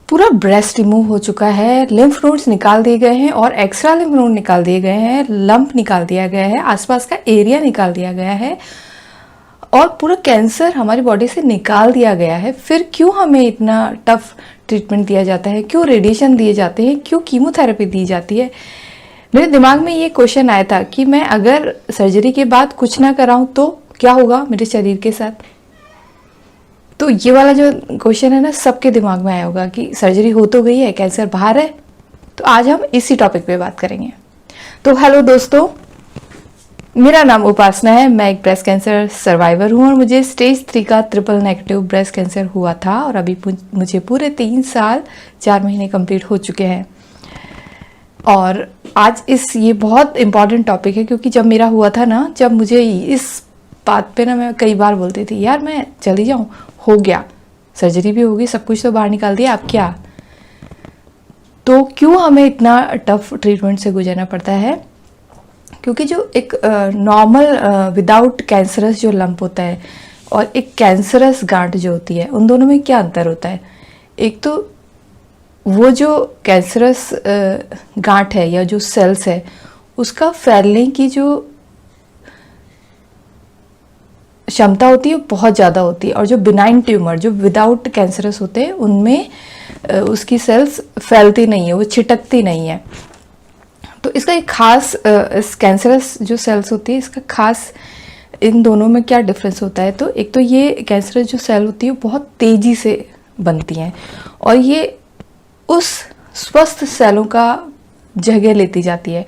पूरा breast remove हो चुका है, लिम्फ नोड्स निकाल दिए गए हैं और एक्स्ट्रा लिम्फ नोड निकाल दिए गए हैं, लंप निकाल दिया गया है, आसपास का एरिया निकाल दिया गया है और पूरा कैंसर हमारी बॉडी से निकाल दिया गया है। फिर क्यों हमें इतना टफ ट्रीटमेंट दिया जाता है, क्यों रेडिएशन दिए जाते हैं, क्यों कीमोथेरेपी दी जाती है? मेरे दिमाग में ये क्वेश्चन आया था कि मैं अगर सर्जरी के बाद कुछ ना कराऊं तो क्या होगा मेरे शरीर के साथ। तो ये वाला जो क्वेश्चन है ना, सबके दिमाग में आया होगा कि सर्जरी हो तो गई है, कैंसर बाहर है। तो आज हम इसी टॉपिक पे बात करेंगे। तो हेलो दोस्तों, मेरा नाम उपासना है। मैं एक ब्रेस्ट कैंसर सर्वाइवर हूँ और मुझे स्टेज 3 का ट्रिपल नेगेटिव ब्रेस्ट कैंसर हुआ था और अभी मुझे पूरे 3 साल 4 महीने कंप्लीट हो चुके हैं। और आज ये बहुत इम्पॉर्टेंट टॉपिक है क्योंकि जब मेरा हुआ था ना, जब मुझे इस बात पे ना मैं कई बार बोलती थी यार मैं चली जाऊँ, हो गया, सर्जरी भी होगी, सब कुछ तो बाहर निकाल दिया, अब क्या। तो क्यों हमें इतना टफ ट्रीटमेंट से गुजरना पड़ता है? क्योंकि जो एक नॉर्मल विदाउट कैंसरस जो लंप होता है और एक कैंसरस गांठ जो होती है, उन दोनों में क्या अंतर होता है? एक तो वो जो कैंसरस गांठ है या जो सेल्स है, उसका फैलने की जो क्षमता होती है बहुत ज़्यादा होती है। और जो बिनाइन ट्यूमर जो विदाउट कैंसरस होते हैं, उनमें उसकी सेल्स फैलती नहीं है, वो छिटकती नहीं है। तो इसका एक खास इस कैंसरस जो सेल्स होती है, इसका खास इन दोनों में क्या डिफरेंस होता है? तो एक तो ये कैंसरस जो सेल होती है बहुत तेज़ी से बनती हैं और ये उस स्वस्थ सेलों का जगह लेती जाती है।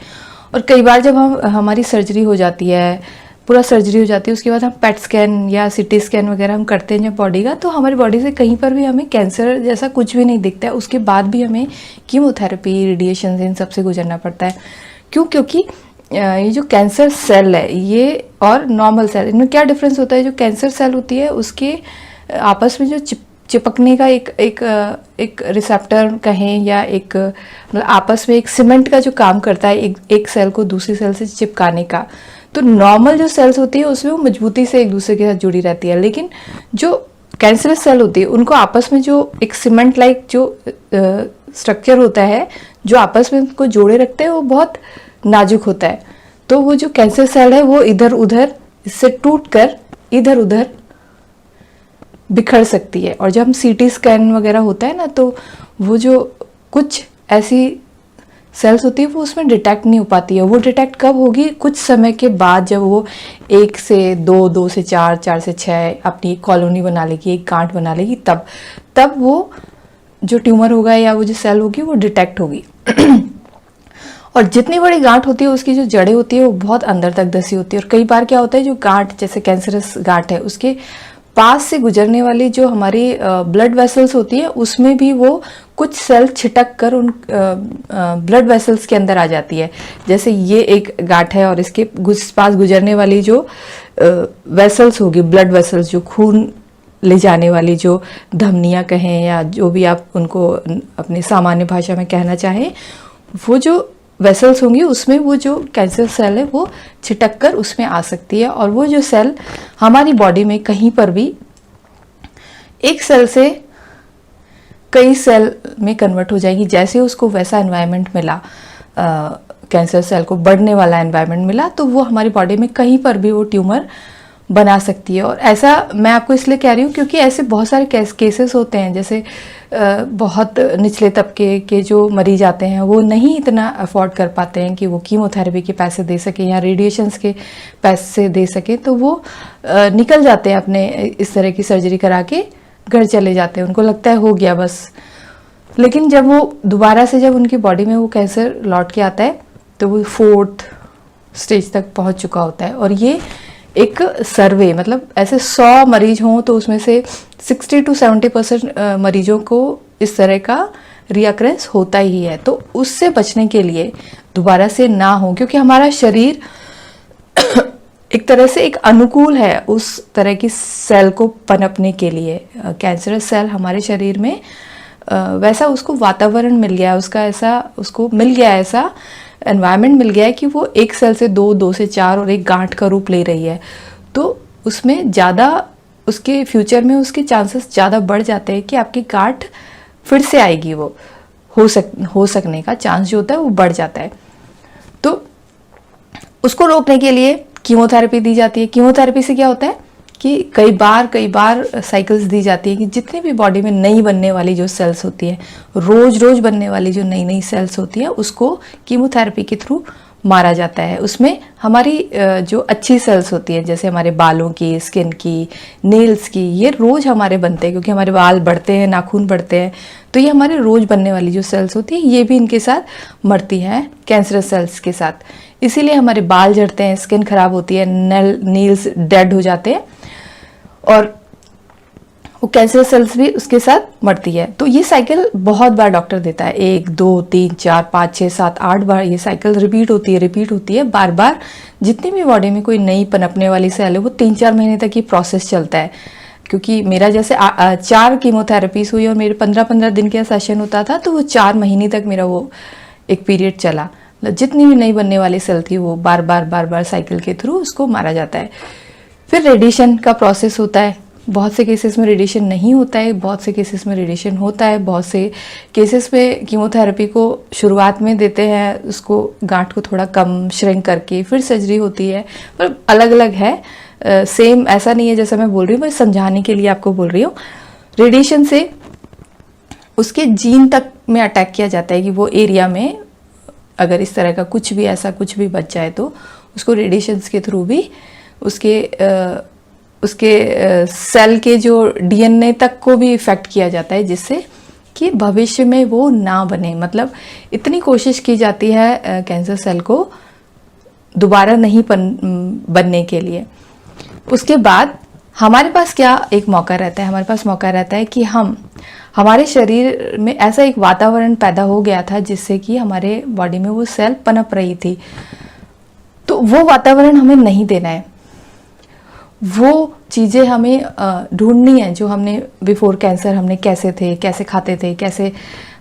और कई बार जब हमारी सर्जरी हो जाती है, पूरा सर्जरी हो जाती है, उसके बाद हम पेट स्कैन या सीटी स्कैन वगैरह हम करते हैं जब बॉडी का, तो हमारी बॉडी से कहीं पर भी हमें कैंसर जैसा कुछ भी नहीं दिखता है। उसके बाद भी हमें कीमोथेरेपी, रेडिएशन इन सब से गुजरना पड़ता है। क्यों? क्योंकि ये जो कैंसर सेल है ये और नॉर्मल सेल, इनमें क्या डिफरेंस होता है? जो कैंसर सेल होती है उसके आपस में जो चिपकने का एक रिसेप्टर कहें या एक मतलब आपस में एक सीमेंट का जो काम करता है, एक सेल को दूसरी सेल से चिपकाने का। तो नॉर्मल जो सेल्स होती है उसमें वो मजबूती से एक दूसरे के साथ जुड़ी रहती है, लेकिन जो कैंसरस सेल होती है उनको आपस में जो एक सीमेंट लाइक जो स्ट्रक्चर होता है जो आपस में उनको जोड़े रखते हैं, वो बहुत नाजुक होता है। तो वो जो कैंसर सेल है वो इधर उधर इससे टूट कर इधर उधर बिखर सकती है। और जब हम सीटी स्कैन वगैरह होता है ना, तो वो जो कुछ ऐसी सेल्स होती है वो उसमें डिटेक्ट नहीं हो पाती है। वो डिटेक्ट कब होगी? कुछ समय के बाद, जब वो 1 से 2, 2 से 4, 4 से 6 अपनी एक कॉलोनी बना लेगी, एक गांठ बना लेगी, तब वो जो ट्यूमर होगा या वो जो सेल होगी वो डिटेक्ट होगी। और जितनी बड़ी गांठ होती है उसकी जो जड़ें होती है वो बहुत अंदर तक धसी होती है। और कई बार क्या होता है, जो गांठ जैसे कैंसरस गांठ है उसके पास से गुजरने वाली जो हमारी ब्लड वेसल्स होती है उसमें भी वो कुछ सेल छिटक कर उन ब्लड वेसल्स के अंदर आ जाती है। जैसे ये एक गांठ है और इसके पास गुजरने वाली जो वेसल्स होगी, ब्लड वेसल्स, जो खून ले जाने वाली जो धमनियाँ कहें या जो भी आप उनको अपनी सामान्य भाषा में कहना चाहें, वो जो वेसल्स होंगी उसमें वो जो कैंसर सेल है वो छिटक कर उसमें आ सकती है। और वो जो सेल हमारी बॉडी में कहीं पर भी एक सेल से कई सेल में कन्वर्ट हो जाएगी। जैसे उसको वैसा एनवायरनमेंट मिला, कैंसर सेल को बढ़ने वाला एनवायरनमेंट मिला, तो वो हमारी बॉडी में कहीं पर भी वो ट्यूमर बना सकती है। और ऐसा मैं आपको इसलिए कह रही हूँ क्योंकि ऐसे बहुत सारे केसेस होते हैं, जैसे बहुत निचले तबके के जो मरीज आते हैं वो नहीं इतना अफोर्ड कर पाते हैं कि वो कीमोथेरेपी के पैसे दे सकें या रेडिएशंस के पैसे दे सकें, तो वो निकल जाते हैं अपने इस तरह की सर्जरी करा के घर चले जाते हैं। उनको लगता है हो गया बस। लेकिन जब वो दोबारा से जब उनकी बॉडी में वो कैंसर लौट के आता है तो वो 4th स्टेज तक पहुंच चुका होता है। और ये एक सर्वे, मतलब ऐसे 100 मरीज हों तो उसमें से 60 to 70% मरीजों को इस तरह का रिअकरेंस होता ही है। तो उससे बचने के लिए दोबारा से ना हो, क्योंकि हमारा शरीर एक तरह से एक अनुकूल है उस तरह की सेल को पनपने के लिए। कैंसरस सेल हमारे शरीर में वैसा उसको वातावरण मिल गया है, उसको मिल गया है ऐसा एनवायरनमेंट मिल गया है कि वो एक सेल से 2, 2 से 4 और एक गांठ का रूप ले रही है। तो उसमें ज़्यादा उसके फ्यूचर में उसके चांसेस ज़्यादा बढ़ जाते हैं कि आपकी गांठ फिर से आएगी, वो हो सकने का चांस जो होता है वो बढ़ जाता है। तो उसको रोकने के लिए कीमोथेरेपी दी जाती है। कीमोथेरेपी से क्या होता है कि कई बार साइकिल्स दी जाती है कि जितनी भी बॉडी में नई बनने वाली जो सेल्स होती है, रोज रोज बनने वाली जो नई नई सेल्स होती है, उसको कीमोथेरेपी के थ्रू मारा जाता है। उसमें हमारी जो अच्छी सेल्स होती है, जैसे हमारे बालों की, स्किन की, नेल्स की, ये रोज हमारे बनते हैं क्योंकि हमारे बाल बढ़ते हैं, नाखून बढ़ते हैं, तो ये हमारे रोज बनने वाली जो सेल्स होती है ये भी इनके साथ मरती हैं कैंसरस सेल्स के साथ। इसीलिए हमारे बाल झड़ते हैं, स्किन खराब होती है, नेल्स डेड हो जाते हैं और वो कैंसर सेल्स भी उसके साथ मरती है। तो ये साइकिल बहुत बार डॉक्टर देता है, 1 2 3 4 5 6 7 8 बार ये साइकिल रिपीट होती है बार बार। जितनी भी बॉडी में कोई नई पनपने वाली सेल है वो 3-4 महीने तक ये प्रोसेस चलता है। क्योंकि मेरा जैसे 4 कीमोथेरेपीज हुई और मेरे 15-15 दिन का सेशन होता था, तो वो 4 महीने तक मेरा वो एक पीरियड चला। जितनी भी नई बनने वाली सेल थी वो बार बार साइकिल के थ्रू उसको मारा जाता है। फिर रेडिएशन का प्रोसेस होता है। बहुत से केसेस में रेडिएशन नहीं होता है, बहुत से केसेस में रेडिएशन होता है। बहुत से केसेस में कीमोथेरेपी को शुरुआत में देते हैं, उसको गांठ को थोड़ा कम श्रिंक करके, फिर सर्जरी होती है, पर अलग अलग है। सेम ऐसा नहीं है जैसा मैं बोल रही हूँ, मैं समझाने के लिए आपको बोल रही हूँ। रेडिएशन से उसके जीन तक में अटैक किया जाता है कि वो एरिया में अगर इस तरह का कुछ भी ऐसा कुछ भी बच जाए तो उसको रेडिएशंस के थ्रू भी उसके सेल के जो डीएनए तक को भी इफेक्ट किया जाता है, जिससे कि भविष्य में वो ना बने। मतलब इतनी कोशिश की जाती है कैंसर सेल को दोबारा नहीं बनने के लिए। उसके बाद हमारे पास क्या एक मौका रहता है, हमारे पास मौका रहता है कि हमारे शरीर में ऐसा एक वातावरण पैदा हो गया था जिससे कि हमारे बॉडी में वो सेल पनप रही थी, तो वो वातावरण हमें नहीं देना है। वो चीज़ें हमें ढूंढनी है जो हमने बिफोर कैंसर हमने कैसे थे, कैसे खाते थे, कैसे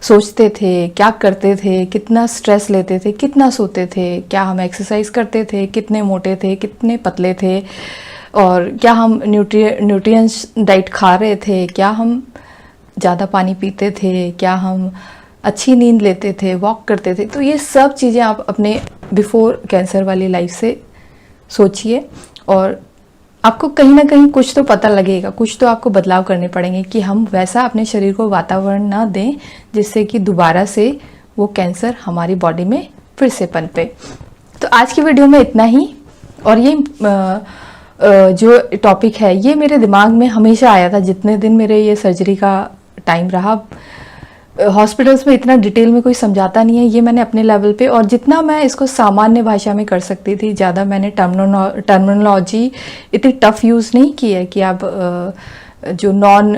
सोचते थे, क्या करते थे, कितना स्ट्रेस लेते थे, कितना सोते थे, क्या हम एक्सरसाइज करते थे, कितने मोटे थे, कितने पतले थे, और क्या हम न्यूट्रिएंट्स डाइट खा रहे थे, क्या हम ज़्यादा पानी पीते थे, क्या हम अच्छी नींद लेते थे, वॉक करते थे। तो ये सब चीज़ें आप अपने बिफोर कैंसर वाली लाइफ से सोचिए और आपको कहीं ना कहीं कुछ तो पता लगेगा, कुछ तो आपको बदलाव करने पड़ेंगे कि हम वैसा अपने शरीर को वातावरण ना दें जिससे कि दोबारा से वो कैंसर हमारी बॉडी में फिर से पनपे। तो आज की वीडियो में इतना ही। और ये जो टॉपिक है ये मेरे दिमाग में हमेशा आया था जितने दिन मेरे ये सर्जरी का टाइम रहा। हॉस्पिटल्स में इतना डिटेल में कोई समझाता नहीं है, ये मैंने अपने लेवल पे और जितना मैं इसको सामान्य भाषा में कर सकती थी, ज़्यादा मैंने टर्मिनोलॉजी इतनी टफ यूज़ नहीं की है कि आप जो नॉन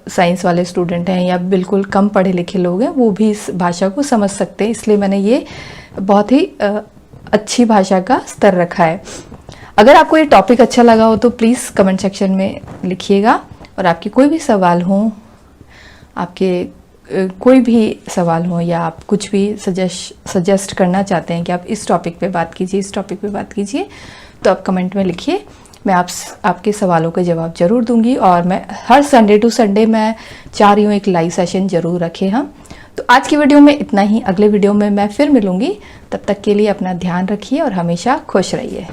साइंस वाले स्टूडेंट हैं या बिल्कुल कम पढ़े लिखे लोग हैं वो भी इस भाषा को समझ सकते हैं। इसलिए मैंने ये बहुत ही अच्छी भाषा का स्तर रखा है। अगर आपको ये टॉपिक अच्छा लगा हो तो प्लीज़ कमेंट सेक्शन में लिखिएगा, और आपके कोई भी सवाल हों, आपके कोई भी सवाल हो या आप कुछ भी सजेस्ट करना चाहते हैं कि आप इस टॉपिक पे बात कीजिए, इस टॉपिक पे बात कीजिए, तो आप कमेंट में लिखिए। मैं आपके सवालों के जवाब जरूर दूंगी। और मैं हर संडे टू संडे मैं चाह रही हूँ एक लाइव सेशन जरूर रखें हम। तो आज की वीडियो में इतना ही। अगले वीडियो में मैं फिर मिलूंगी, तब तक के लिए अपना ध्यान रखिए और हमेशा खुश रहिए।